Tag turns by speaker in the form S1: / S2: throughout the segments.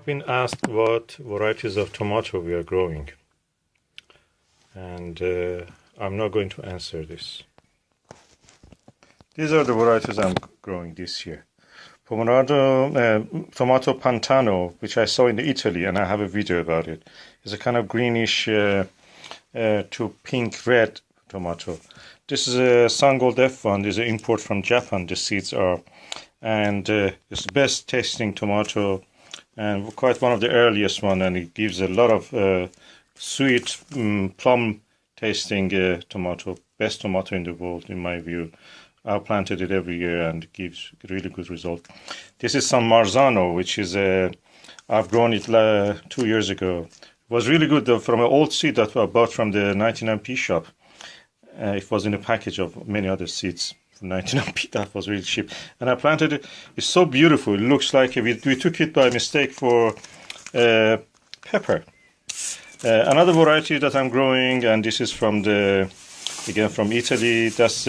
S1: have been asked what varieties of tomato we are growing, and I'm not going to answer this. These are the varieties I'm growing this year. Pomerado Tomato Pantano, which I saw in Italy, and I have a video about it. It's a kind of greenish to pink red tomato. This is a Sungold F1. This is an import from Japan. The seeds are, and it's the best tasting tomato, and quite one of the earliest one. And it gives a lot of sweet plum tasting tomato. Best tomato in the world, in my view. I planted it every year and it gives really good result. This is some Marzano, which is I've grown it 2 years ago. It was really good from an old seed that I bought from the 99p shop. It was in a package of many other seeds from 99p. That was really cheap. And I planted it. It's so beautiful. It looks like we took it by mistake for pepper. Another variety that I'm growing, and this is from again from Italy. That's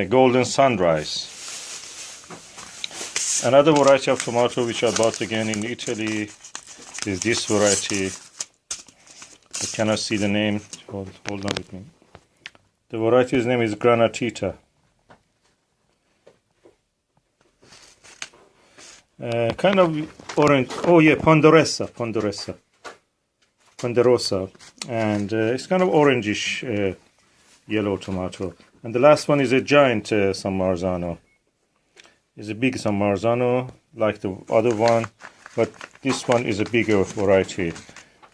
S1: Golden Sunrise. Another variety of tomato which I bought again in Italy is this variety. I cannot see the name. Hold on with me. The variety's name is Granatita. Kind of orange. Oh yeah, Ponderosa, and it's kind of orangish yellow tomato. And the last one is a giant San Marzano. It's a big San Marzano like the other one, but this one is a bigger variety.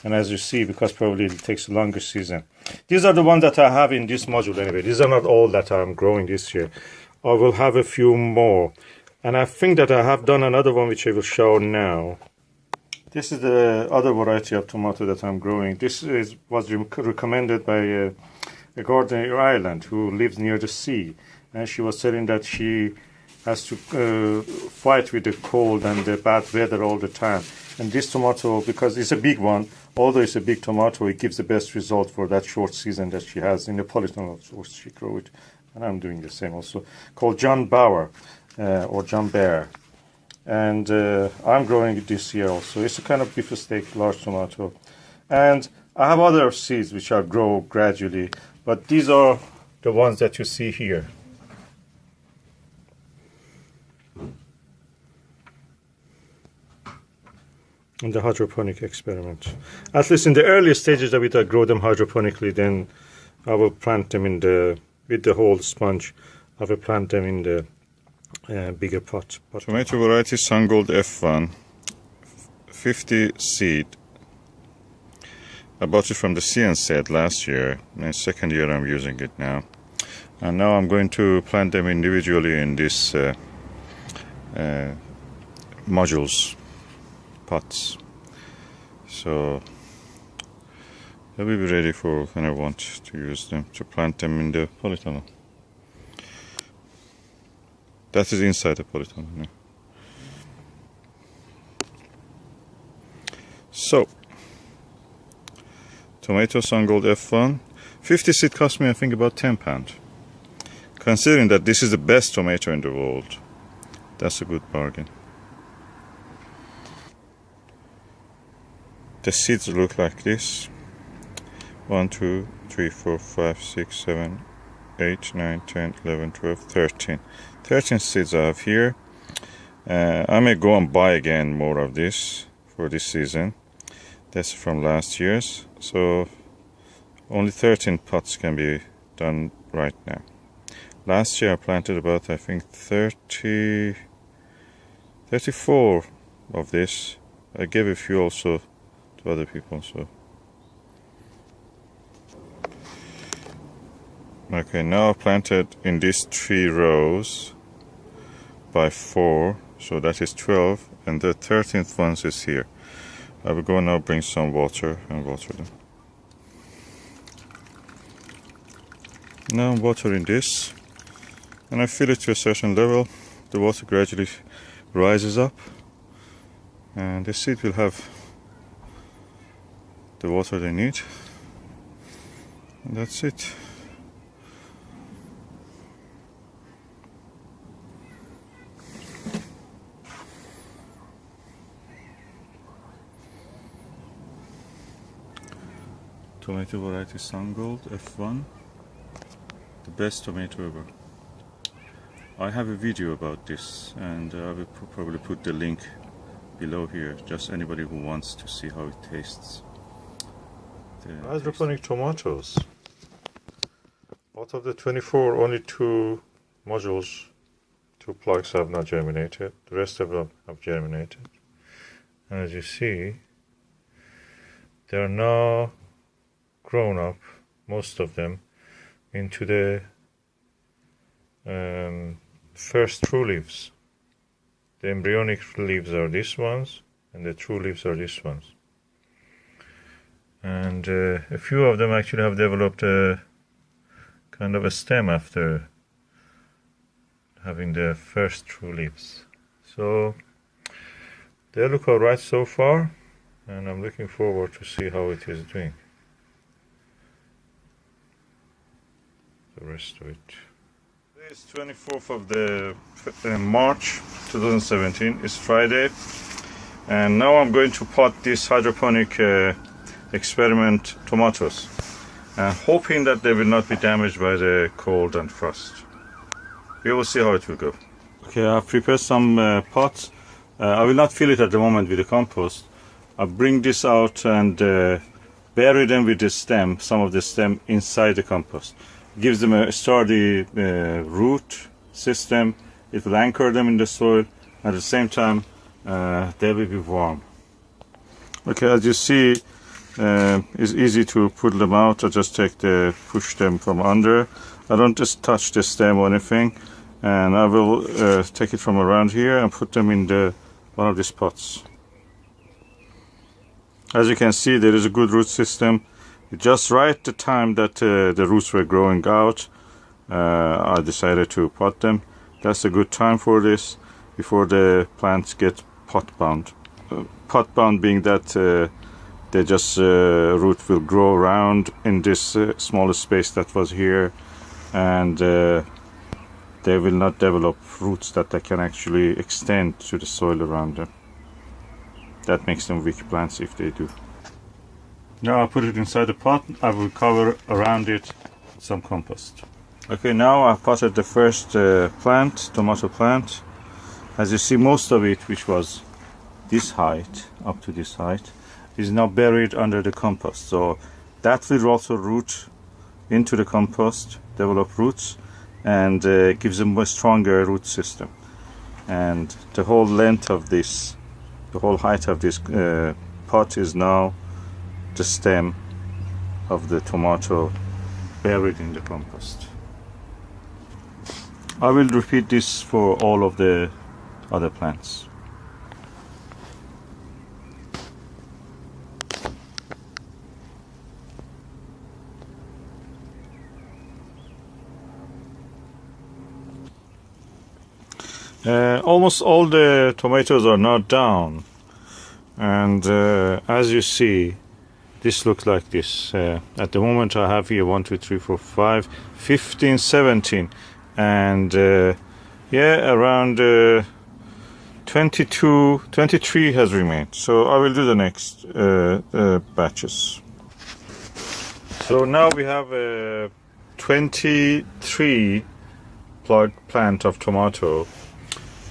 S1: And as you see, because probably it takes a longer season. These are the ones that I have in this module anyway. These are not all that I'm growing this year. I will have a few more. And I think that I have done another one which I will show now. This is the other variety of tomato that I'm growing. This was recommended by a gardener in Ireland who lives near the sea. And she was saying that she has to fight with the cold and the bad weather all the time. And this tomato, because it's a big one, although it's a big tomato, it gives the best result for that short season that she has. In Neapolitan, of course, she grow it. And I'm doing the same also. Called John Bauer, or John Bear. And I'm growing it this year also. It's a kind of beefsteak, large tomato. And I have other seeds which I grow gradually. But these are the ones that you see here. In the hydroponic experiment. At least in the early stages of it, I grow them hydroponically. Then I will plant them with the whole sponge. I will plant them in the bigger pot. Tomato variety Sungold F1, 50 seed. I bought it from the CNZ last year. My second year I'm using it now. And now I'm going to plant them individually in this modules. Pots, so they will be ready for when I want to use them, to plant them in the polytunnel. That is inside the polytunnel. Yeah. So, tomato Sungold F1, 50 seed cost me I think about £10. Considering that this is the best tomato in the world, that's a good bargain. The seeds look like this. 1, 2, 3, 4, 5, 6, 7, 8, 9, 10, 11, 12, 13. 13 seeds I have here. I may go and buy again more of this for this season. That's from last year's. So only 13 pots can be done right now. Last year I planted about, I think, 34 of this. I gave a few also to other people, so okay, now I've planted in these 3 rows by 4, so that is 12, and the 13th one is here. I will go now bring some water and water them. Now I'm watering this, and I fill it to a certain level. The water gradually rises up, and the seed will have the water they need, and that's it. tomato variety Sungold F1, the best tomato ever. I have a video about this, and I will probably put the link below here, just anybody who wants to see how it tastes. Hydroponic tomatoes. Out of the 24, only 2 modules, 2 plugs have not germinated. The rest of them have germinated. And as you see, they are now grown up, most of them, into the first true leaves. The embryonic leaves are these ones, and the true leaves are these ones. And a few of them actually have developed a kind of a stem after having the first true leaves. So they look alright so far, and I'm looking forward to see how it is doing. The rest of it. Today is 24th of the March 2017. It's Friday, and now I'm going to pot this hydroponic experiment tomatoes, and hoping that they will not be damaged by the cold and frost. We will see how it will go. Okay, I've prepared some pots. I will not fill it at the moment with the compost. I'll bring this out and bury them with the stem, some of the stem inside the compost. Gives them a sturdy root system. It will anchor them in the soil. At the same time, they will be warm. Okay, as you see, it's easy to pull them out. I just push them from under. I don't just touch the stem or anything, and I will take it from around here and put them in one of these pots. As you can see, there is a good root system. Just right at the time that the roots were growing out, I decided to pot them. That's a good time for this, before the plants get pot bound. Pot bound being that they just root will grow around in this smaller space that was here, and they will not develop roots that they can actually extend to the soil around them. That makes them weak plants if they do. Now I put it inside the pot. I will cover around it with some compost. Okay, now I've potted the first tomato plant. As you see, most of it, which was this height, up to this height, is now buried under the compost. So that will also root into the compost, develop roots, and gives them a stronger root system. And the whole length of this, the whole height of this pot is now the stem of the tomato buried in the compost. I will repeat this for all of the other plants. Almost all the tomatoes are now down, and as you see, this looks like this. At the moment I have here 1, 2, 3, 4, 5, 15, 17, and yeah, around 22, 23 has remained. So I will do the next batches. So now we have 23 plant of tomato,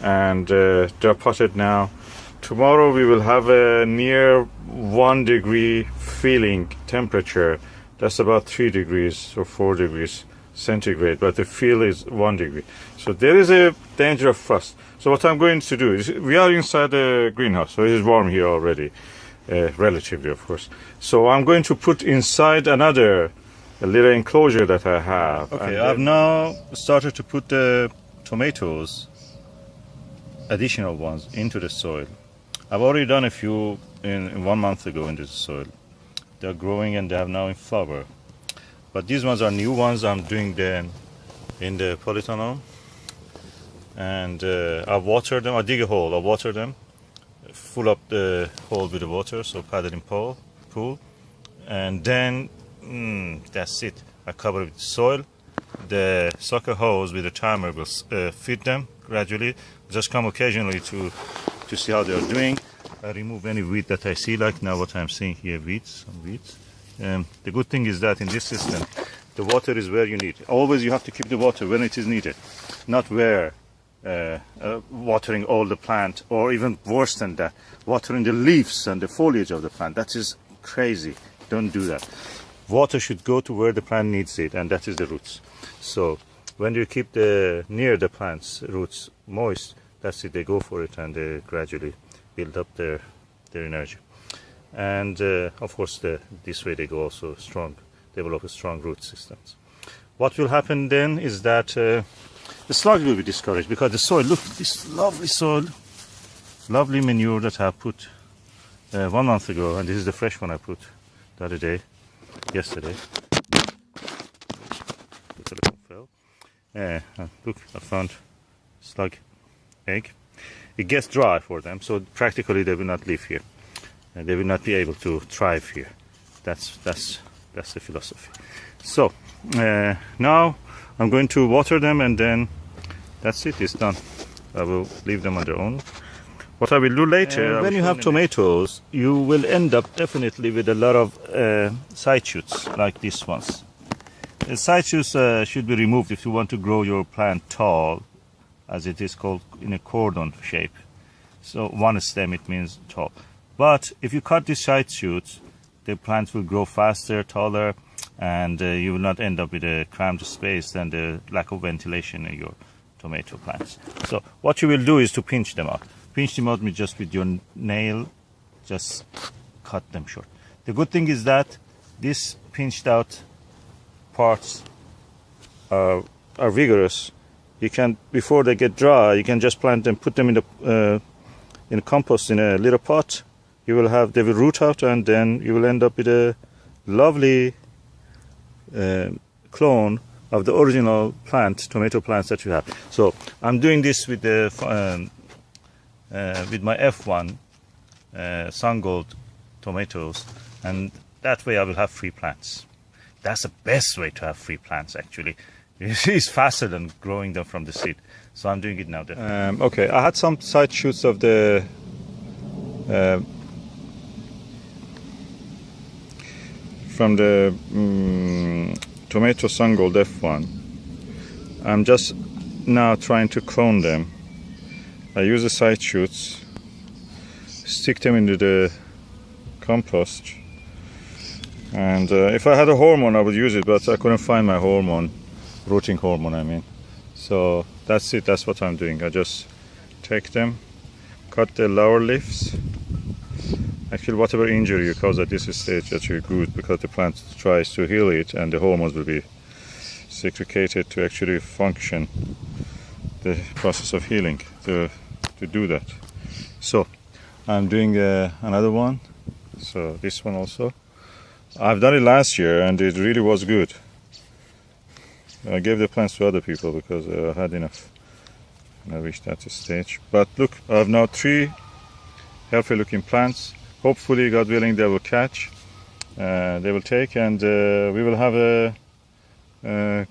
S1: and they're potted now. Tomorrow we will have a near 1 degree feeling temperature. That's about 3 degrees or 4 degrees centigrade, but the feel is 1 degree. So there is a danger of frost. So what I'm going to do is, we are inside the greenhouse, so it is warm here already, relatively of course. So I'm going to put inside a little enclosure that I have. Okay, I've now started to put the tomatoes, additional ones, into the soil. I've already done a few in 1 month ago into the soil. They're growing and they have now in flower. But these ones are new ones. I'm doing them in the polytunnel. And I've watered them. I dig a hole, I water them, fill up the hole with the water, so paddling pool. And then, that's it. I cover it with soil. The sucker hose with the timer will feed them gradually. Just come occasionally to see how they are doing. I remove any weed that I see, like now what I'm seeing here, weeds, some weeds. The good thing is that in this system, the water is where you need. Always you have to keep the water when it is needed, not where watering all the plant, or even worse than that, watering the leaves and the foliage of the plant. That is crazy. Don't do that. Water should go to where the plant needs it, and that is the roots. So when you keep near the plant's roots moist, that's it, they go for it, and they gradually build up their energy. And of course this way they go also strong, develop a strong root systems. What will happen then is that the slugs will be discouraged, because the soil, look, this lovely soil, lovely manure that I put 1 month ago, and this is the fresh one I put the other day, yesterday. Look, I found slug egg. It gets dry for them, so practically they will not live here. They will not be able to thrive here. That's the philosophy. So now I'm going to water them, and then that's it, it's done. I will leave them on their own. What I will do later, when you have tomatoes, you will end up definitely with a lot of side shoots like these ones. The side shoots should be removed if you want to grow your plant tall, as it is called, in a cordon shape. So one stem, it means tall. But if you cut these side shoots, the plants will grow faster, taller, and you will not end up with a cramped space and the lack of ventilation in your tomato plants. So what you will do is to pinch them out. Pinch them out just with your nail, just cut them short. The good thing is that these pinched out parts are vigorous. You can, before they get dry, you can just plant them, put them in compost in a little pot. They will root out, and then you will end up with a lovely clone of the original tomato plants that you have. So I'm doing this with my F1 Sungold tomatoes, and that way I will have free plants. That's the best way to have free plants, actually. It's faster than growing them from the seed. So I'm doing it now. Okay, I had some side shoots of the from the tomato Sungold F1. I'm just now trying to clone them. I use the side shoots, stick them into the compost, and if I had a hormone I would use it, but I couldn't find my hormone, rooting hormone I mean. So that's it, that's what I'm doing. I just take them, cut the lower leaves. Actually, whatever injury you cause at this stage, that's really good, because the plant tries to heal it, and the hormones will be secreted to actually function the process of healing, to do that. So I'm doing another one. So this one also, I've done it last year and it really was good. I gave the plants to other people because I had enough and I reached that stage. But look, I have now 3 healthy looking plants. Hopefully, God willing, they will catch, they will take, and we will have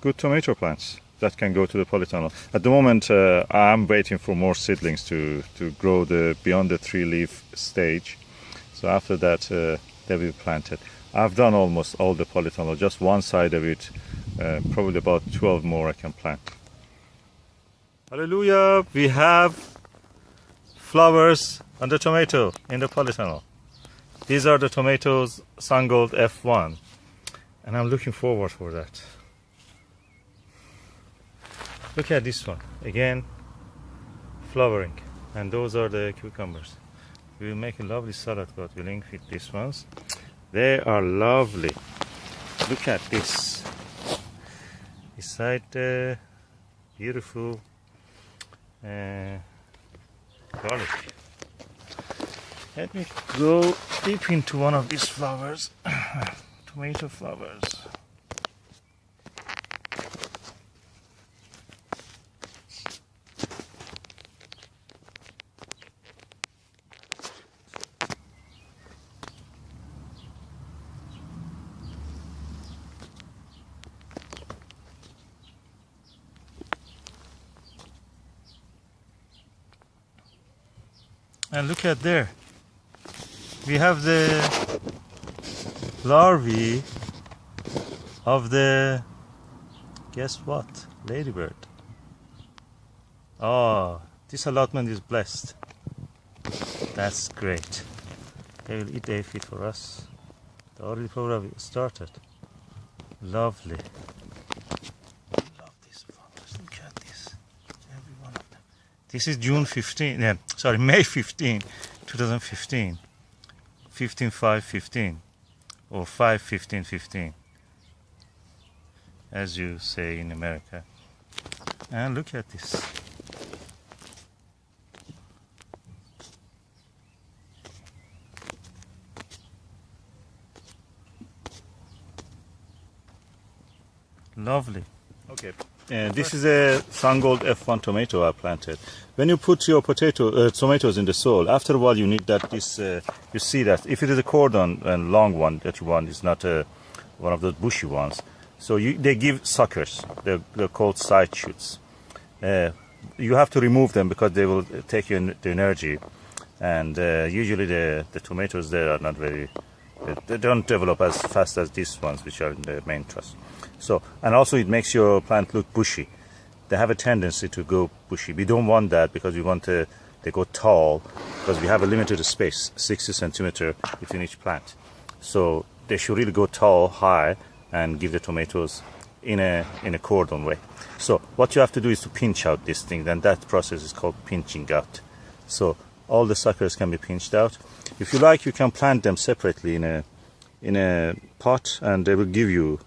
S1: good tomato plants that can go to the polytunnel. At the moment, I'm waiting for more seedlings to grow beyond the 3-leaf stage. So after that, they will be planted. I've done almost all the polytunnel, just one side of it, probably about 12 more I can plant. Hallelujah! We have flowers on the tomato in the polytunnel. These are the tomatoes Sungold F1, and I'm looking forward for that. Look at this one, again flowering, and those are the cucumbers. We will make a lovely salad, God willing, with these ones. They are lovely. Look at this. Beside the beautiful garlic. Let me go deep into one of these flowers, tomato flowers. And look at there. We have the larvae of the, guess what, ladybird. Oh, this allotment is blessed. That's great. They will eat the aphid for us. The early program started. Lovely. Love these flowers. Look at this. Every one of them. This is June 15. Sorry, May 15, 2015. 15/5/15 or 5/15/15, as you say in America. And look at this. Lovely. Okay. This is a Sungold F1 tomato I planted. When you put your tomatoes in the soil, after a while you need that. You see that if it is a cordon and long one that you want, it's not one of those bushy ones. So they give suckers. They're called side shoots. You have to remove them because they will take the energy. And usually the tomatoes there are not very. They don't develop as fast as these ones, which are in the main truss. So, and also it makes your plant look bushy. They have a tendency to go bushy. We don't want that because we want they go tall, because we have a limited space, 60 centimeter between each plant. So they should really go tall, high, and give the tomatoes in a cordon way. So what you have to do is to pinch out this thing, and that process is called pinching out. So all the suckers can be pinched out. If you like, you can plant them separately in a pot, and they will give you,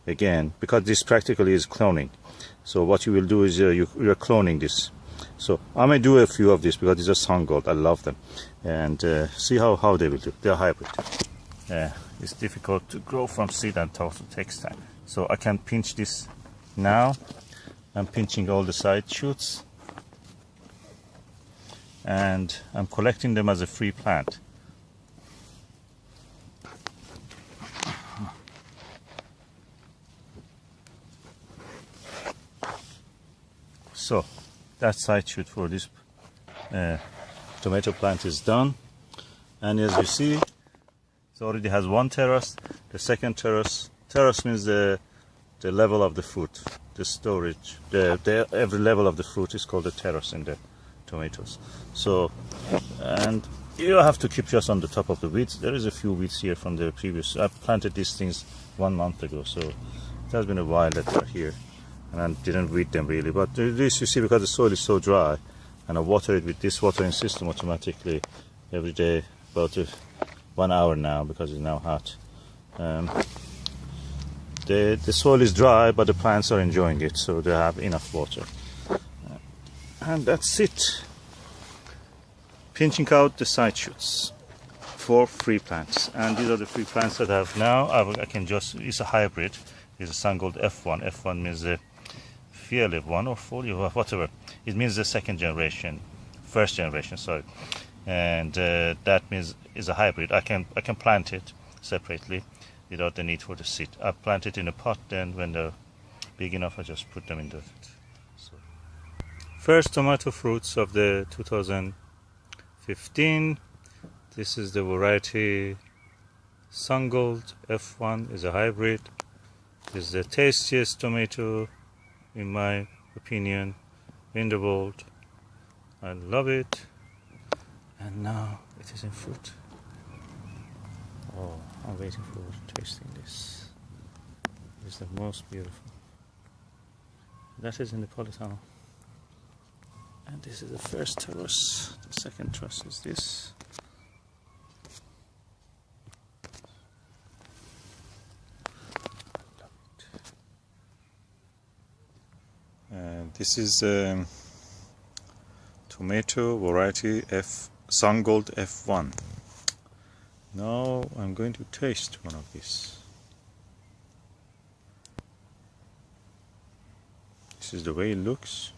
S1: again, because this practically is cloning. So what you will do is you're cloning this. So I may do a few of these because these are Sungold. I love them. And see how they will do. They're hybrid. It's difficult to grow from seed, and it also takes time. So I can pinch this now. I'm pinching all the side shoots. And I'm collecting them as a free plant. So that side shoot for this tomato plant is done, and as you see, it already has one terrace. The second terrace means the level of the fruit, the storage. Every level of the fruit is called a terrace in the tomatoes. So, and you have to keep just on the top of the weeds. There is a few weeds here from the previous. I planted these things 1 month ago, so it has been a while that they're here. And I didn't weed them really, but this, you see, because the soil is so dry, and I water it with this watering system automatically every day, about 1 hour now, because it's now hot. The soil is dry, but the plants are enjoying it, so they have enough water. And that's it. Pinching out the side shoots for free plants, and these are the free plants that I have now. I can just, it's a hybrid. It's a Sungold F1. F1 means a Field 1 or 40 or whatever. It means the first generation, sorry. And that means is a hybrid. I can plant it separately without the need for the seed. I plant it in a pot, then when they're big enough, I just put them in the. So, first tomato fruits of the 2015. This is the variety Sungold F1, is a hybrid. This is the tastiest tomato, in my opinion, in the world. I love it. And now it is in fruit. Oh, I'm waiting for tasting this. It's the most beautiful. That is in the polytunnel. And this is the first truss. The second truss is this. This is tomato variety Sungold F1. Now I'm going to taste one of these. This is the way it looks.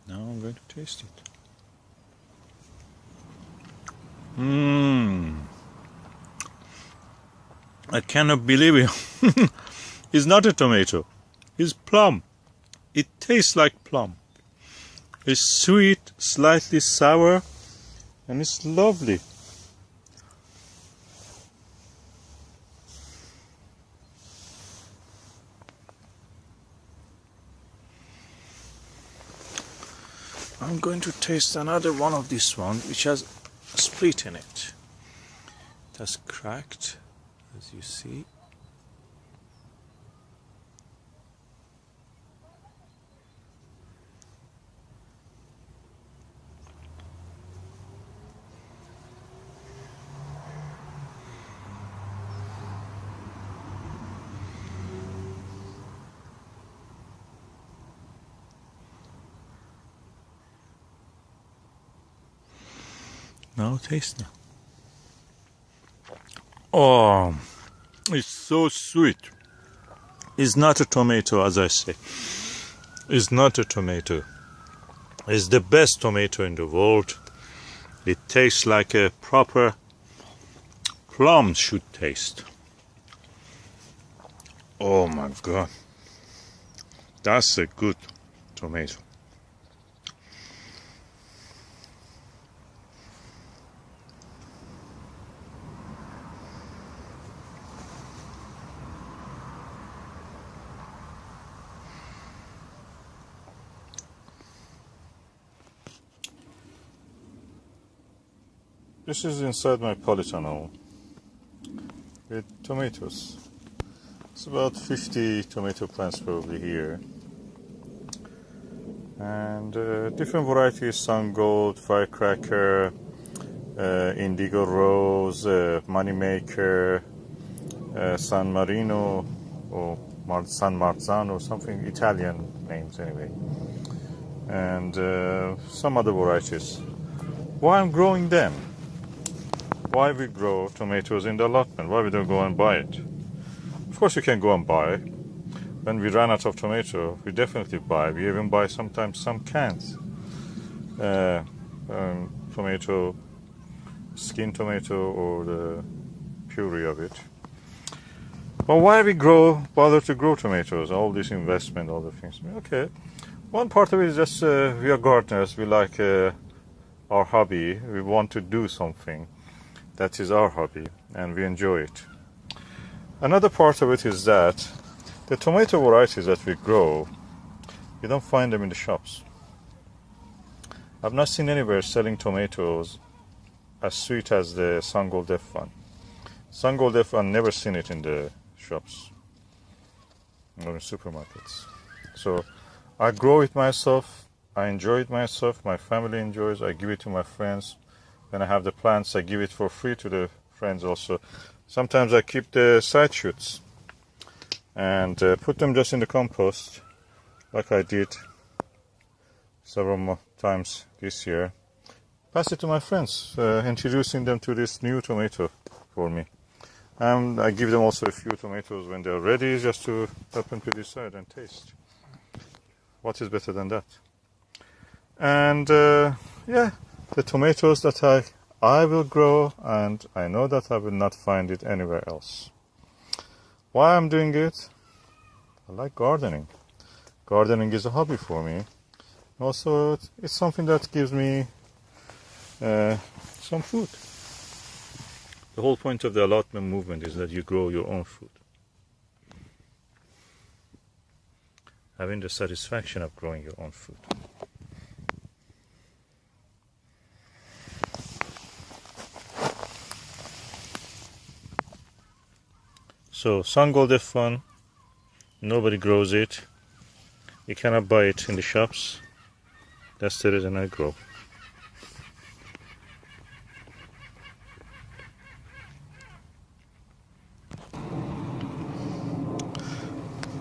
S1: Now I'm going to taste it. I cannot believe it. It's not a tomato. It's plum. It tastes like plum. It's sweet, slightly sour, and it's lovely. I'm going to taste another one of this one, which has a split in it. It has cracked, as you see. Now taste now. Oh, it's so sweet. It's not a tomato, as I say. It's not a tomato. It's the best tomato in the world. It tastes like a proper plum should taste. Oh my God. That's a good tomato. This is inside my polytunnel with tomatoes. It's about 50 tomato plants probably here. And different varieties: Sungold, Firecracker, Indigo Rose, Moneymaker, San Marino, or San Marzano, something Italian names anyway. And some other varieties. Why I'm growing them? Why we grow tomatoes in the allotment? Why we don't go and buy it? Of course you can go and buy. When we run out of tomato, we definitely buy. We even buy sometimes some cans. Tomato, skin tomato, or the puree of it. But why we bother to grow tomatoes? All this investment, all the things. Okay, one part of it is just we are gardeners. We like our hobby. We want to do something. That is our hobby, and we enjoy it. Another part of it is that the tomato varieties that we grow, you don't find them in the shops. I've not seen anywhere selling tomatoes as sweet as the Sungold F1. Sungold F1, never seen it in the shops or in supermarkets. So I grow it myself, I enjoy it myself, my family enjoys, I give it to my friends. When I have the plants, I give it for free to the friends also. Sometimes I keep the side shoots and put them just in the compost, like I did several more times this year. Pass it to my friends, introducing them to this new tomato for me. And I give them also a few tomatoes when they're ready, just to help them to decide and taste. What is better than that? And yeah, the tomatoes that I will grow, and I know that I will not find it anywhere else. Why I'm doing it? I like gardening. Gardening is a hobby for me. Also, it's something that gives me some food. The whole point of the allotment movement is that you grow your own food. Having the satisfaction of growing your own food. So Sungold F1, nobody grows it. You cannot buy it in the shops. That's the reason I grow.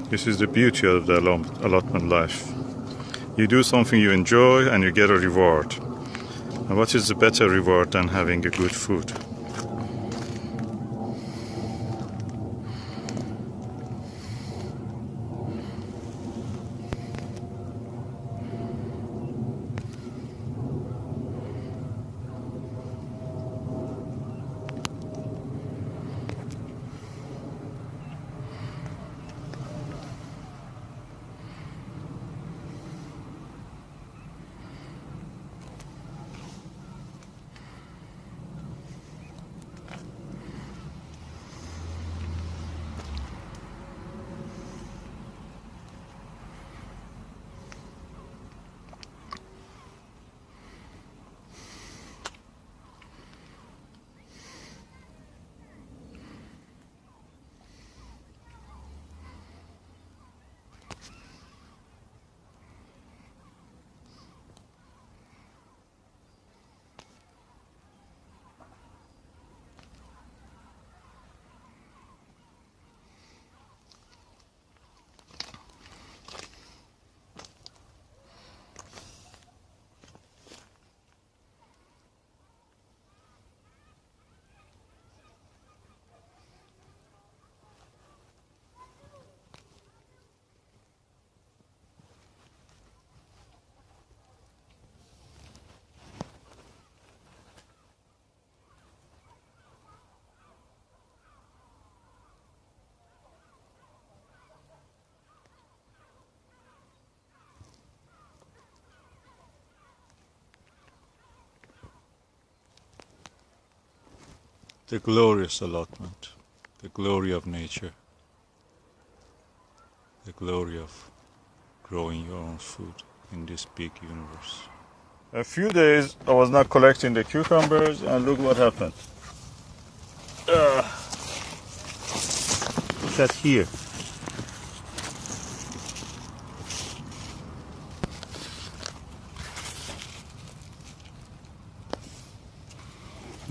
S1: This is the beauty of the allotment life. You do something you enjoy and you get a reward. And what is the better reward than having a good food?
S2: The glorious allotment, the glory of nature, the glory of growing your own food in this big universe.
S1: A few days I was not collecting the cucumbers, and look what happened. Look at here.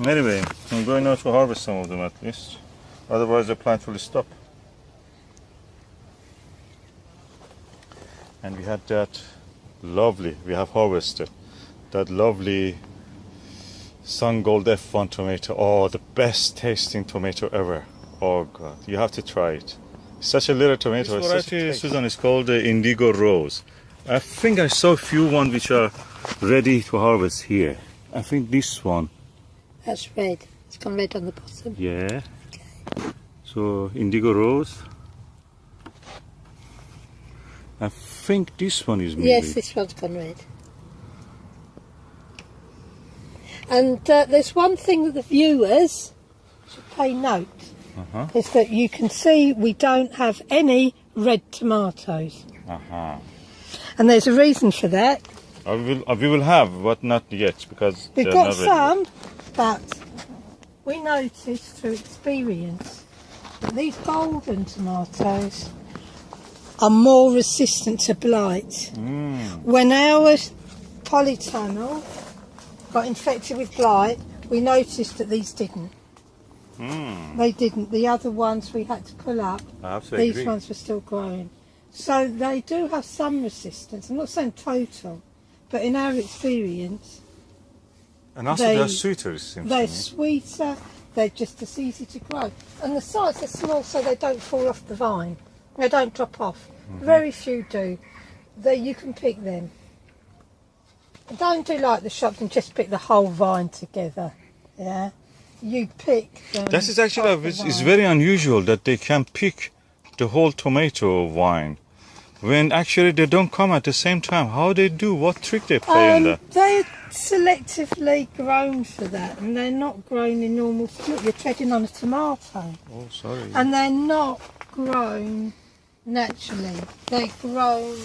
S1: Anyway, I'm going now to harvest some of them at least. Otherwise the plant will stop. And we had that lovely, we have harvested that lovely Sungold F1 tomato. Oh, the best tasting tomato ever. Oh God, you have to try it. It's such a little tomato. This variety, Susan, is called the Indigo Rose. I think I saw a few ones which are ready to harvest here. I think this one.
S3: That's red. It's gone red on the bottom.
S1: Yeah. Okay. So Indigo Rose. I think this one is maybe.
S3: Yes, this one's gone red. And there's one thing that the viewers should pay note, is that you can see we don't have any red tomatoes. And there's a reason for that.
S1: We will have, but not yet, because
S3: we've
S1: they're
S3: got
S1: not
S3: some,
S1: ready.
S3: but we noticed through experience that these golden tomatoes are more resistant to blight. When our polytunnel got infected with blight, we noticed that these didn't. They didn't. The other ones we had to pull up. These ones were still growing. So they do have some resistance. I'm not saying total, but in our experience,
S1: and also they're sweeter, it seems.
S3: They're sweeter. They're just as easy to grow, and the size are small, so they don't fall off the vine. They don't drop off. Very few do. You can pick them. Don't do like the shops and just pick the whole vine together. Yeah, you pick them.
S1: That is actually it's very unusual that they can pick the whole tomato vine when actually they don't come at the same time. How they do? What trick they play in that?
S3: They're selectively grown for that, and they're not grown in normal. Look, you're treading on a tomato.
S1: Oh, sorry.
S3: And they're not grown naturally. They're grown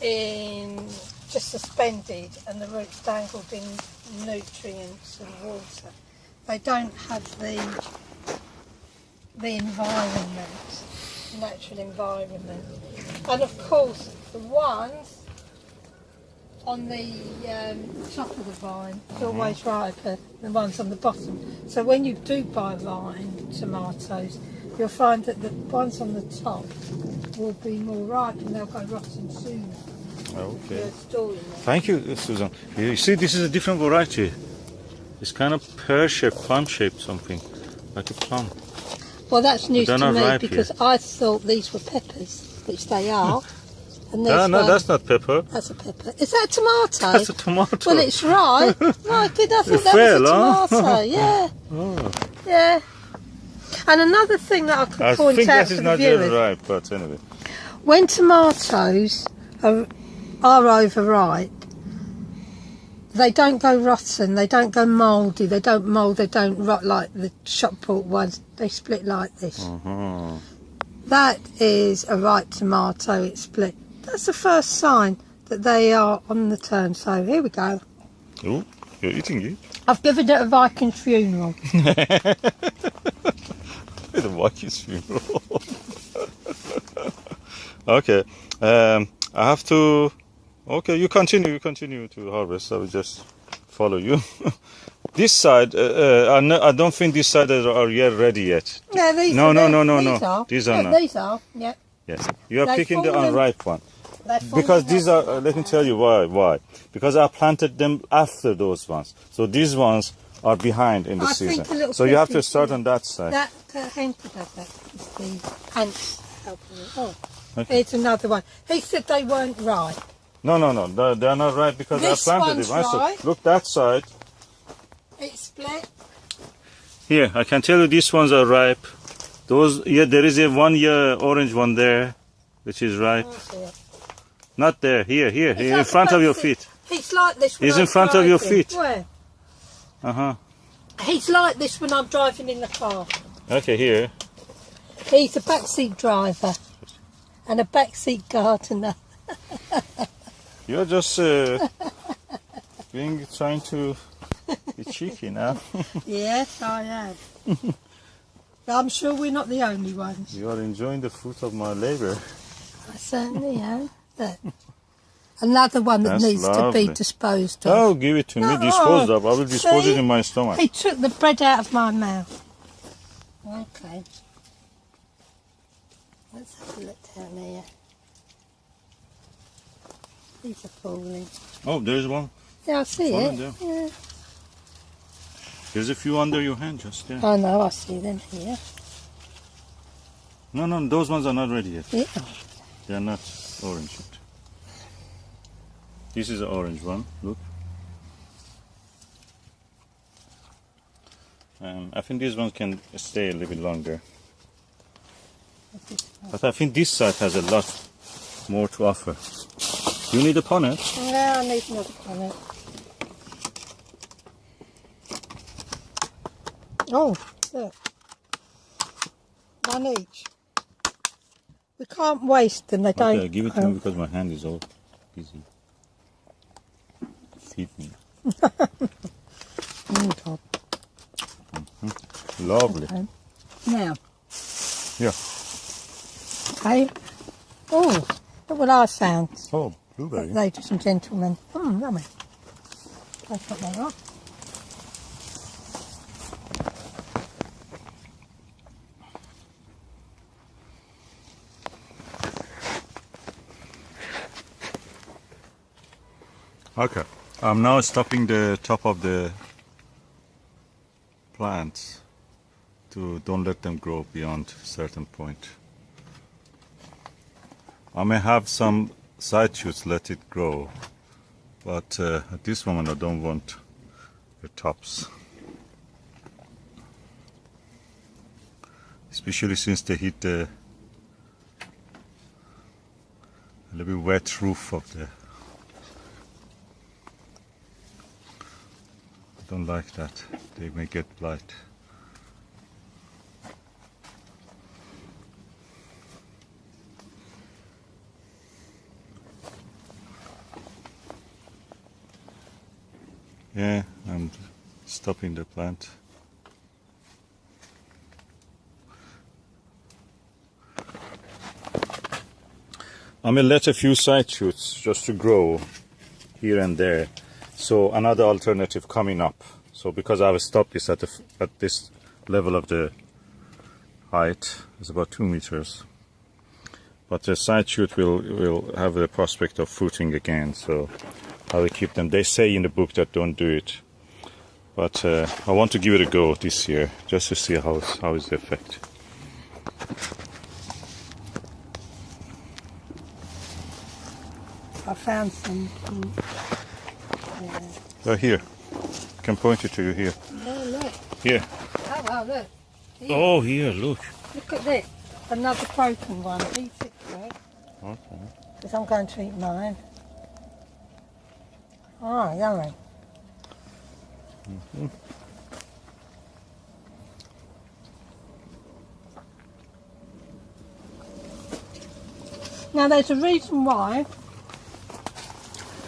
S3: in just suspended, and the roots dangled in nutrients and water. They don't have the environment, natural environment. And of course, the ones on the top of the vine is always riper than the ones on the bottom. So when you do buy vine tomatoes, you'll find that the ones on the top will be more ripe and they'll go rotten sooner.
S1: Okay. Thank you, Susan. You see, this is a different variety. It's kind of pear-shaped, plum-shaped something, like a plum.
S3: Well, that's news to me because
S1: yet.
S3: I thought these were peppers, which they are. And
S1: no, that's not pepper.
S3: That's a pepper. Is that a tomato?
S1: That's a tomato.
S3: Well, it's right. My goodness, I thought that was a tomato. Yeah.
S1: Oh.
S3: Yeah. And another thing that I could point out
S1: that
S3: to
S1: is
S3: the
S1: not
S3: viewers,
S1: yet ripe, but anyway.
S3: when tomatoes are overripe, they don't go rotten, they don't go mouldy, they don't mould, they don't rot like the shop bought ones. They split like this. That is a ripe tomato, it's split. That's the first sign that they are on the turn. So here we go.
S1: Oh, you're eating it?
S3: I've given it a Viking's funeral.
S1: The Viking's funeral. Okay. I have to... Okay, you continue to harvest. I will just follow you. This side, I don't think this side are yet ready yet.
S3: Yeah, these
S1: no.
S3: are.
S1: These are not.
S3: These are, yeah.
S1: Yes. You are picking the unripe one. Because these are, let me tell you why. Because I planted them after those ones. So these ones are behind in the season. So you have to start on that side.
S3: That Henker does that. It's the ants helping it. Oh, okay. It's another one. He said they weren't ripe.
S1: No, they're not ripe because
S3: This
S1: I planted them.
S3: ripe.
S1: Look that side.
S3: It's split.
S1: Here, I can tell you these ones are ripe. Those, yeah, there is a 1 year orange one there, which is ripe.
S3: Oh,
S1: not there, here, in front of your feet.
S3: It's like this.
S1: It's in front of your feet.
S3: Where? He's like this when I'm driving in the car.
S1: Okay, here.
S3: He's a backseat driver and a backseat gardener.
S1: You're just trying to be cheeky now.
S3: Yes, I am. I'm sure we're not the only ones.
S1: You are enjoying the fruit of my labor.
S3: I certainly am. Look. Another one that
S1: That's
S3: needs
S1: lovely.
S3: to be disposed of.
S1: Oh, give it to me. Disposed of. I will dispose
S3: See?
S1: it in my stomach.
S3: He took the bread out of my mouth. Okay. Let's have a look down here. These are falling.
S1: Oh, there's one.
S3: Yeah, I see
S1: Fallen
S3: it.
S1: down.
S3: Yeah.
S1: There's a few under your hand just there.
S3: I know, I see them here.
S1: No, those ones are not ready yet.
S3: Yeah.
S1: They are not orange yet. This is an orange one, look. I think these ones can stay a little bit longer. But I think this side has a lot more to offer. You need a punnet?
S3: Yeah, I need another punnet. Oh, look. One each. We can't waste them, they don't.
S1: Okay, give it to me because my hand is all busy. Feed me. Lovely.
S3: Okay. Now.
S1: Yeah.
S3: Okay. Oh, look what I found.
S1: Oh, blueberry.
S3: Ladies and gentlemen. Yummy. I'll put that up.
S1: Okay. I'm now stopping the top of the plants to don't let them grow beyond a certain point. I may have some side shoots let it grow, but at this moment I don't want the tops. Especially since they hit the a little bit wet roof of the. I don't like that. They may get blight. Yeah, I'm stopping the plant. I may let a few side shoots just to grow here and there. So another alternative coming up. So because I have stopped this at this level of the height, it's about 2 meters. But the side shoot will have the prospect of fruiting again. So I will keep them. They say in the book that don't do it, but I want to give it a go this year just to see how is the effect.
S3: I found some.
S1: Here, I can point it to you here.
S3: Oh, look.
S1: Here.
S3: Oh, wow, look. Here.
S1: Oh, here, look.
S3: Look at this. Another broken one. Eat it quick.
S1: Okay.
S3: Because I'm going to eat mine. Oh, yummy.
S1: Mm-hmm.
S3: Now, there's a reason why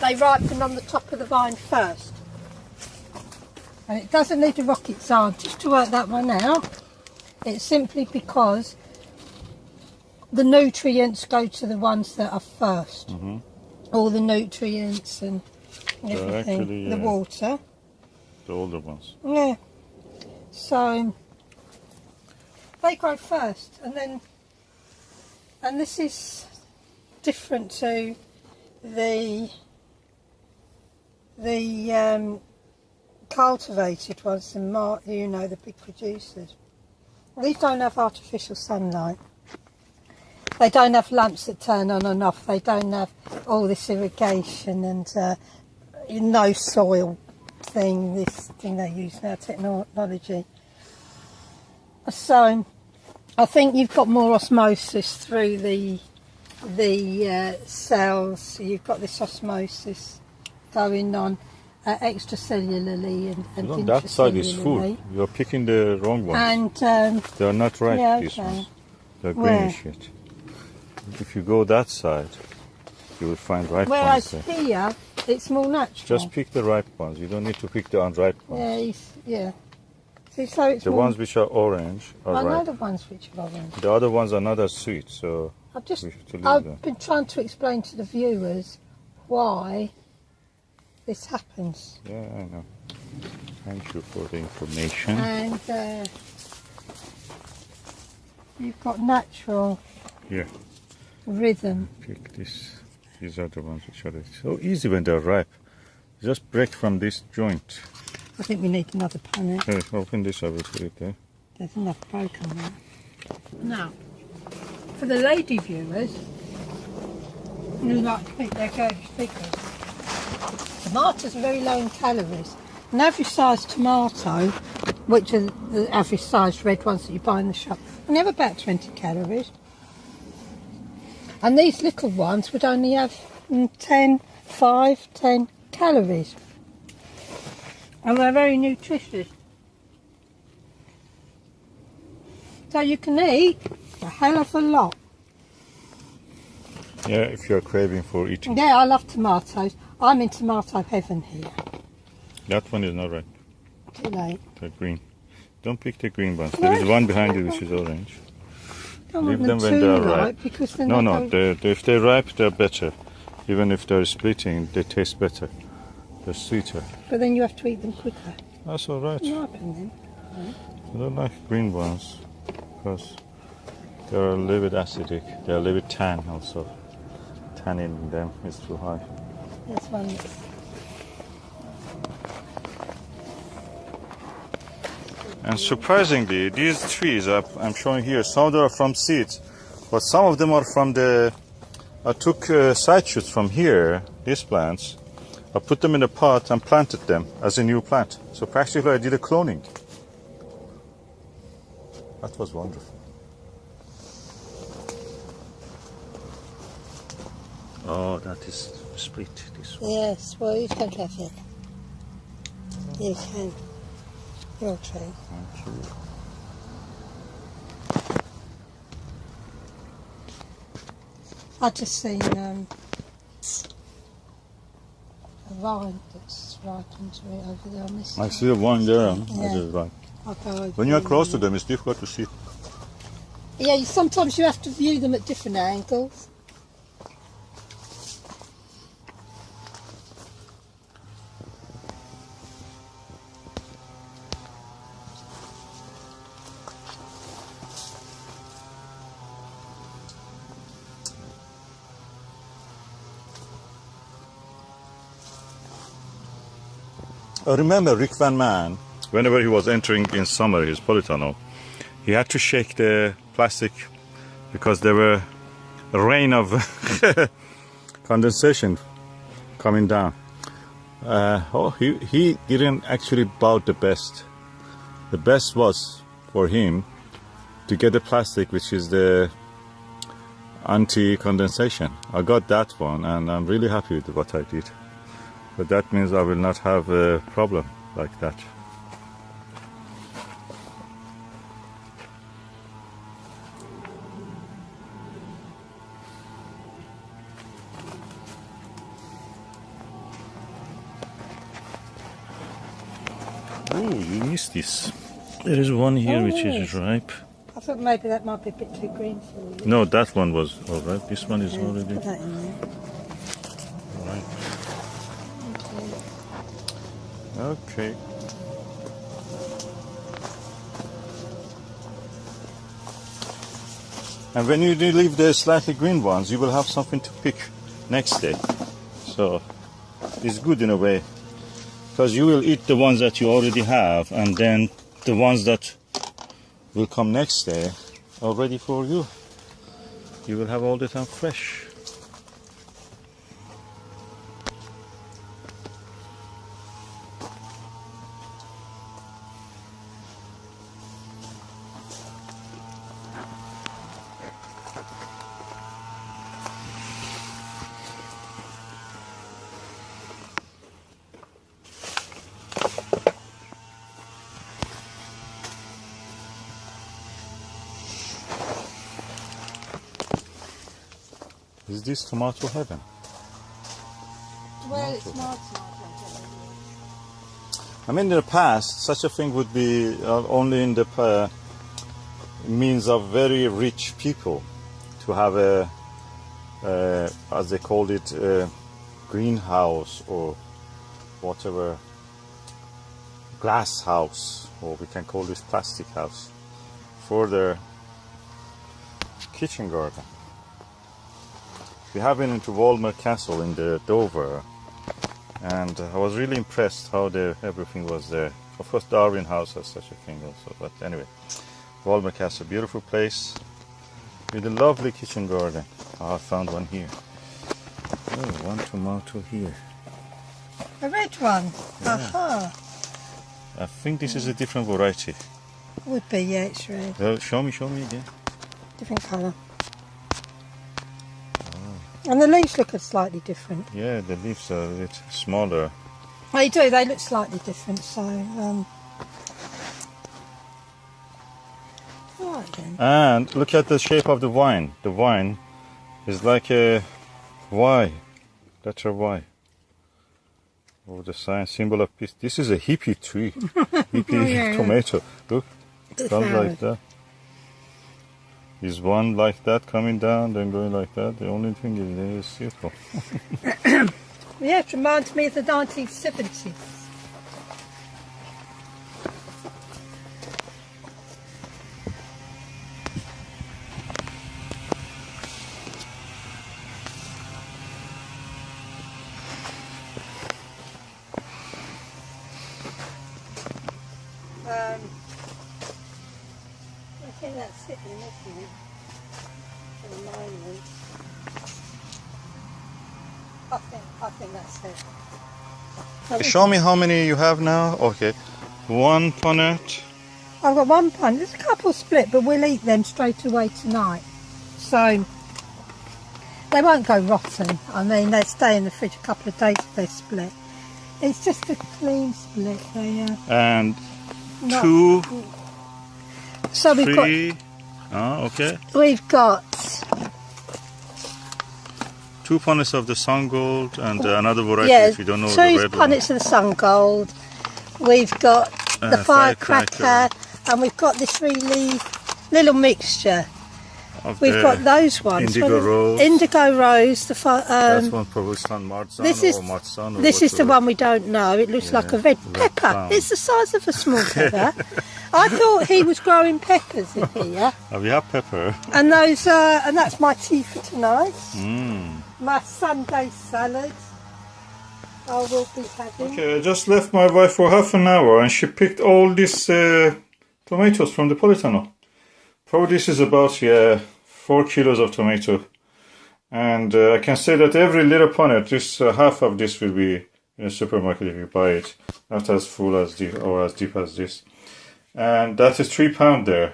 S3: they ripen on the top of the vine first. And it doesn't need a rocket scientist to work that one out. It's simply because the nutrients go to the ones that are first.
S1: Mm-hmm.
S3: All the nutrients and everything.
S1: Actually,
S3: the water.
S1: The older ones.
S3: Yeah. So they grow first, and this is different to the cultivated ones, the big producers. These don't have artificial sunlight. They don't have lamps that turn on and off. They don't have all this irrigation and no soil thing, this thing they use now, technology. So I think you've got more osmosis through the cells. You've got this osmosis going on, extracellularly and
S2: No, that side is full.
S3: intracellularly.
S2: You're picking the wrong ones.
S3: And
S2: They are not ripe,
S3: yeah,
S2: these
S3: okay.
S2: ones. They're
S3: Where?
S2: greenish yet. If you go that side, you will find ripe
S3: whereas
S2: ones there.
S3: here it's more natural.
S2: Just pick the ripe ones. You don't need to pick the unripe ones.
S3: Yeah. See, so it's
S2: The
S3: more,
S2: ones which are orange are
S3: I know
S2: ripe.
S3: the ones which are orange.
S2: The other ones are not as sweet, so
S3: I've just
S2: we have to leave them.
S3: I've been trying to explain to the viewers why this happens.
S2: Yeah, I know. Thank you for the information.
S3: And you've got natural
S2: Yeah.
S3: rhythm.
S2: Pick this. These are the ones which are so easy when they're ripe. Just break from this joint.
S3: I think we need another panel.
S2: Here, open this, I will put it there.
S3: There's enough broken there. Now, for the lady viewers who like to eat their Kurdish figures, tomatoes are very low in calories. An average sized tomato, which are the average sized red ones that you buy in the shop, only have about 20 calories. And these little ones would only have 10 calories. And they're very nutritious. So you can eat a hell of a lot.
S2: Yeah, if you're craving for eating.
S3: Yeah, I love tomatoes. I'm in tomato heaven here.
S2: That one is not right.
S3: Too late.
S2: The green. Don't pick the green ones. There is one behind it which is orange.
S3: Don't
S2: Leave
S3: want
S2: them when
S3: too
S2: they're ripe.
S3: because then
S2: No,
S3: they
S2: no.
S3: go-
S2: If they're ripe, they're better. Even if they're splitting, they taste better. They're sweeter.
S3: But then you have to eat them quicker.
S2: That's all right.
S3: Ripen them.
S2: I don't like green ones because they're a little bit acidic. They're a little bit tan also. Tannin in them is too high.
S3: This one is.
S2: And surprisingly, these trees I'm showing here, some of them are from seeds, but some of them are from the. I took side shoots from here, these plants. I put them in a pot and planted them as a new plant. So practically I did a cloning. That was wonderful. Oh, that is split. This one.
S3: Yes, well, you can have it. You can. Your tree.
S2: Thank you.
S3: I just seen a vine that's right into it over there on this
S2: I
S3: side.
S2: see the one there.
S3: Yeah.
S2: Right.
S3: I'll go over
S2: When you're
S3: there.
S2: close to them, it's difficult to see.
S3: Yeah, sometimes you have to view them at different angles.
S2: I remember Rick Van Man, whenever he was entering in summer his polytunnel, he had to shake the plastic because there were a rain of condensation coming down. He didn't actually bought the best. The best was for him to get the plastic which is the anti-condensation. I got that one and I'm really happy with what I did. But that means I will not have a problem like that. Oh, you missed this. There is one here which is ripe.
S3: I thought maybe that might be a bit too green for you.
S2: No, that one was all right. This one is
S3: Yeah,
S2: already
S3: put that in there.
S2: ripe. Okay. And when you leave the slightly green ones, you will have something to pick next day. So it's good in a way, because you will eat the ones that you already have, and then the ones that will come next day are ready for you. You will have all the time fresh. Is this tomato heaven?
S3: Well, it's my tomato.
S2: I mean, in the past, such a thing would be only in the means of very rich people to have a, as they called it, a greenhouse or whatever, glass house, or we can call this plastic house, for their kitchen garden. We have been into Walmer Castle in the Dover, and I was really impressed how everything was there. Of course, Darwin House has such a thing also, but anyway, Walmer Castle, beautiful place with a lovely kitchen garden. Oh, I found one here. Oh, one tomato here.
S3: A red one.
S2: Yeah.
S3: Aha.
S2: I think this is a different variety.
S3: Would be, yeah, it's red.
S2: Show me again.
S3: Different colour. And the leaves look slightly different.
S2: Yeah, the leaves are a bit smaller.
S3: They do, they look slightly different, so... Right then.
S2: And look at the shape of the vine. The vine is like a Y, letter Y. Oh, the sign, symbol of peace. This is a hippie tree, hippie tomato. Look, comes like that. Is one like that coming down, then going like that? The only thing is there is circle.
S3: Yeah, it reminds me of the 1970s. I think that's it then, isn't it? For the moment. I think that's it. So
S2: Show me how many you have now. Okay, one punnet.
S3: I've got one pun. There's a couple split, but we'll eat them straight away tonight. So they won't go rotten. I mean, they stay in the fridge a couple of days if they're split. It's just a clean split. They
S2: And
S3: not,
S2: two,
S3: so we've
S2: three. Okay.
S3: We've got
S2: 2 punnets of the Sungold and another variety
S3: yeah,
S2: if you don't know the
S3: 2
S2: red one.
S3: punnets of the Sungold. We've got the firecracker, and we've got this really little mixture. We've got those ones.
S2: Indigo Rose.
S3: Indigo Rose.
S2: That's one probably Marzano or Marzano.
S3: This is the one we don't know. It looks like a red pepper.
S2: Brown.
S3: It's the size of a small pepper. I thought he was growing peppers in here.
S2: We have pepper.
S3: And those, and that's my tea for tonight.
S2: Mm.
S3: My Sunday salad. I will be having.
S1: Okay, I just left my wife for half an hour and she picked all these tomatoes from the polytunnel. Probably this is about 4 kilos of tomato. And I can say that every little punnet, this half of this will be in a supermarket if you buy it. Not as full as deep or as deep as this. And that is £3 there.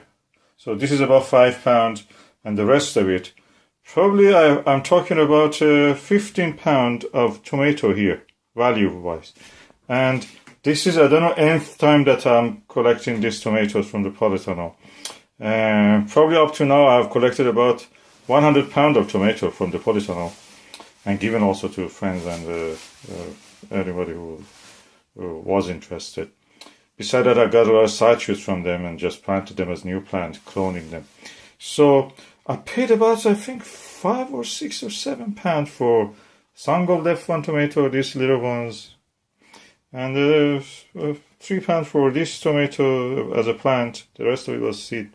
S1: So this is about £5, and the rest of it, probably I'm talking about £15 of tomato here, value-wise. And this is, I don't know, nth time that I'm collecting these tomatoes from the polytunnel. Probably up to now I've collected about £100 of tomato from the polytunnel, and given also to friends and anybody who was interested. Besides that, I got a lot of citrus from them and just planted them as new plant, cloning them. So I paid about, I think, £5 or £6 or £7 for Sungold F1 tomato, these little ones, and £3 for this tomato as a plant. The rest of it was seed.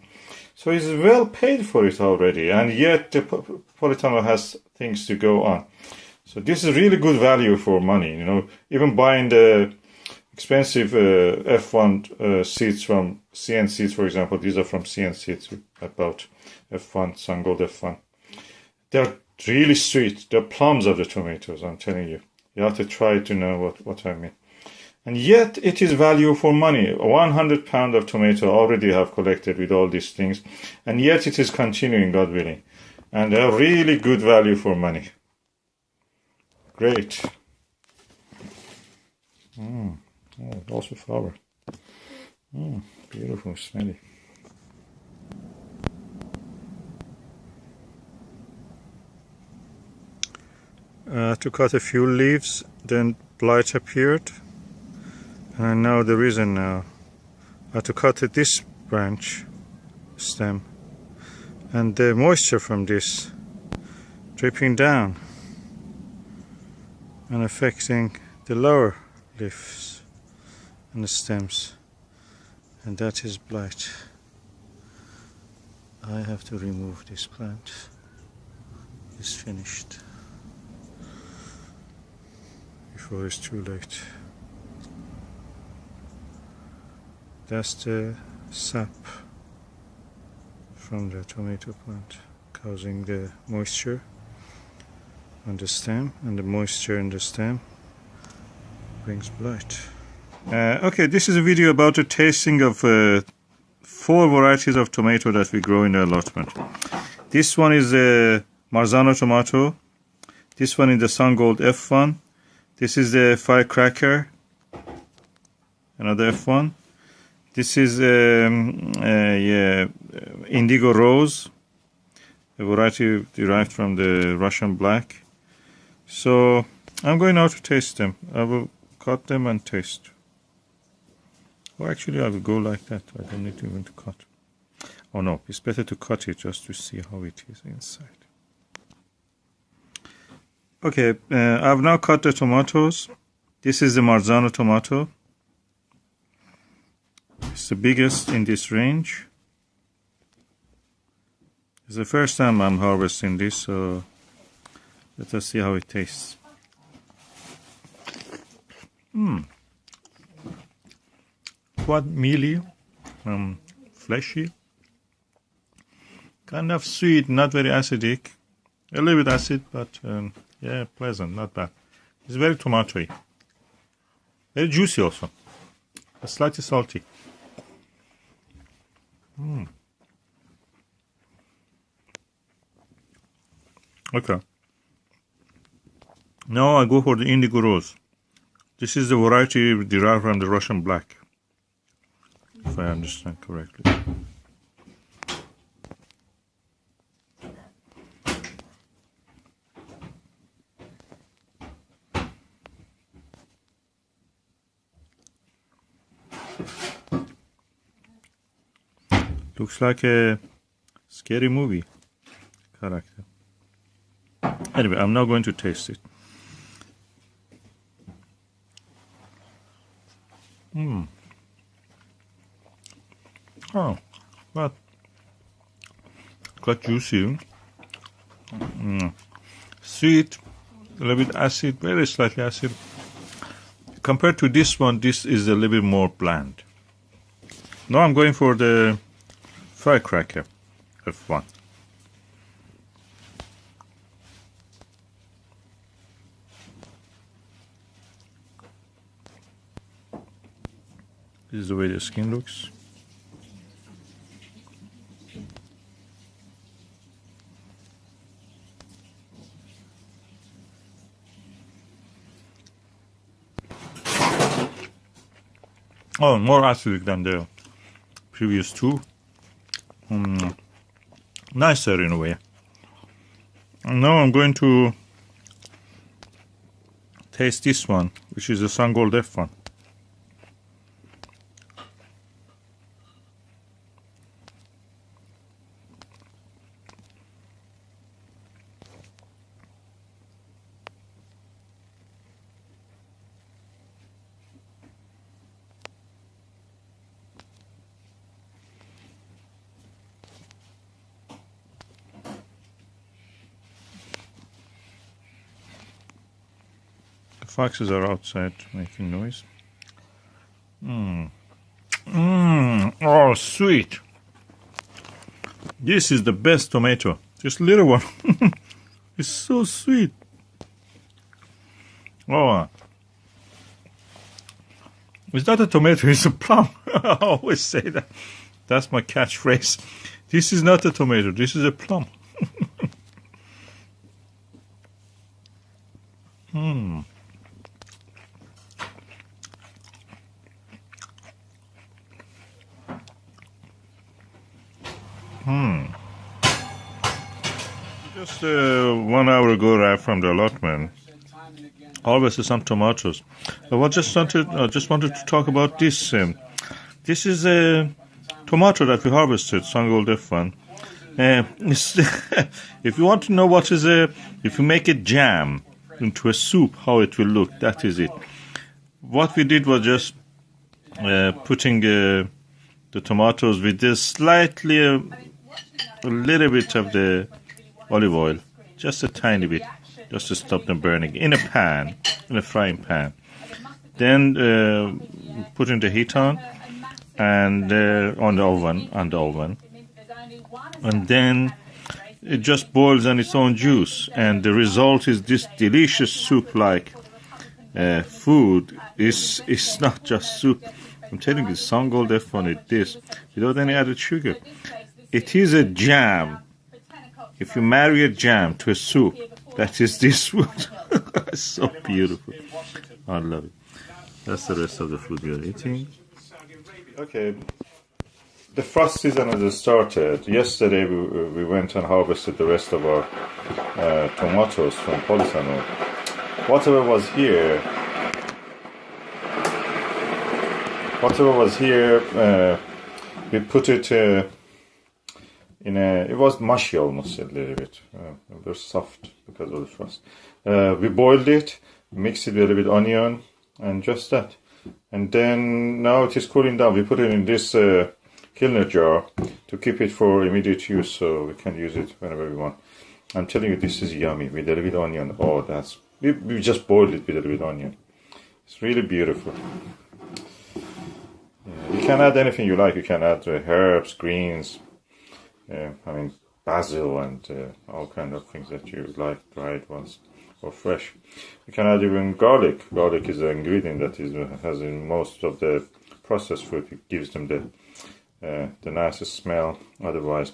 S1: So he's well paid for it already, and yet the polytunnel has things to go on. So this is really good value for money, you know. Even buying the expensive F1 seeds from CN Seeds, for example. These are from CN Seeds, about F1, Sungold F1. They're really sweet. They're plums of the tomatoes, I'm telling you. You have to try to know what I mean. And yet it is value for money. £100 of tomato already have collected with all these things. And yet it is continuing, God willing. And they are really good value for money. Great. Oh, also flower. Beautiful, smelly.
S2: to cut a few leaves, then blight appeared, and I know the reason now. I had to cut this branch stem, and the moisture from this dripping down and affecting the lower leaves and the stems, and that is blight. I have to remove this plant. It's finished before it's too late. That's the sap from the tomato plant causing the moisture on the stem, and the moisture in the stem brings blight. Okay, this is a video about the tasting of 4 varieties of tomato that we grow in the allotment. This one is a Marzano tomato. This one is the Sungold F1. This is the firecracker, another F1. This is Indigo Rose, a variety derived from the Russian black. So I'm going now to taste them. I will cut them and taste. Or actually I will go like that. I don't need even to cut. Oh no, it's better to cut it just to see how it is inside. Okay, I've now cut the tomatoes. This is the Marzano tomato. It's the biggest in this range. It's the first time I'm harvesting this, so let us see how it tastes. Quite mealy, fleshy, kind of sweet, not very acidic. A little bit acid, but yeah, pleasant, not bad. It's very tomatoey. Very juicy also. Slightly salty. Okay. Now I go for the Indigo Rose. This is the variety derived from the Russian black, if I understand correctly. Looks like a scary movie character. Anyway, I'm now going to taste it. Oh, but quite juicy. Sweet, a little bit acid, very slightly acid. Compared to this one, this is a little bit more bland. Now I'm going for the firecracker F1. This is the way the skin looks. Oh, more acidic than the previous two. Nicer in a way. And now I'm going to taste this one, which is the Sungold F1. Foxes are outside making noise. Oh, sweet. This is the best tomato. This little one. It's so sweet. Oh. It's not a tomato, it's a plum. I always say that. That's my catchphrase. This is not a tomato, this is a plum. Just 1 hour ago, arrived from the allotment.
S1: harvested some tomatoes. I just wanted to talk about this. This is a tomato that we harvested, Sungold F1. If you want to know what is if you make a jam into a soup, how it will look, that is it. What we did was just putting the tomatoes with this slightly a little bit of the olive oil, just a tiny bit, just to stop them burning, in a frying pan. Then putting the heat on and on the oven, and then it just boils on its own juice, and the result is this delicious soup-like food. It's not just soup. I'm telling you, Sungold F1 is this, without any added sugar. It is a jam. If you marry a jam to a soup, that is this food. It's so beautiful. I love it. That's the rest of the food we are eating. Okay. The frost season has started. Yesterday we went and harvested the rest of our tomatoes from Polisano. Whatever was here, we put it in a. It was mushy almost a little bit. They're soft because of the frost. We boiled it, mixed it with a little bit onion, and just that. And then now it is cooling down. We put it in this Kilner jar to keep it for immediate use, so we can use it whenever we want. I'm telling you, this is yummy with a little bit onion. Oh, we just boiled it with a little bit onion. It's really beautiful. Yeah, you can add anything you like. You can add herbs, greens, basil, and all kind of things that you like, dried ones or fresh. You can add even garlic. Garlic is an ingredient that has in most of the processed food. It gives them the nicest smell. Otherwise,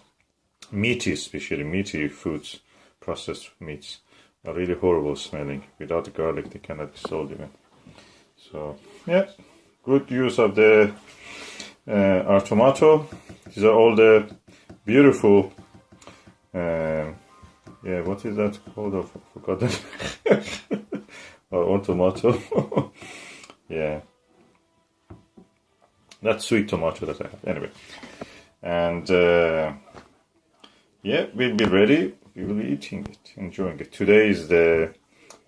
S1: especially meaty foods, processed meats, are really horrible smelling. Without the garlic, they cannot be sold even. So yeah, good use of our tomato. These are all the beautiful. What is that called? I've forgotten. Our own tomato. Yeah. That sweet tomato that I have. Anyway. And we'll be ready. We will be eating it, enjoying it. Today is the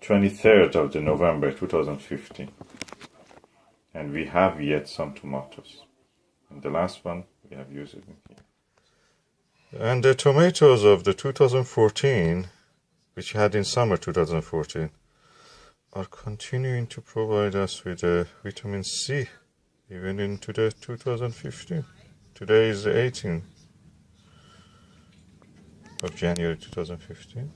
S1: 23rd of November 2015. And we have yet some tomatoes. And the last one, we have used it in here. And the tomatoes of the 2014, which we had in summer 2014, are continuing to provide us with vitamin C, even into the 2015. Today is the 18th of January 2015.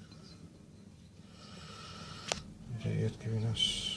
S1: They yet giving us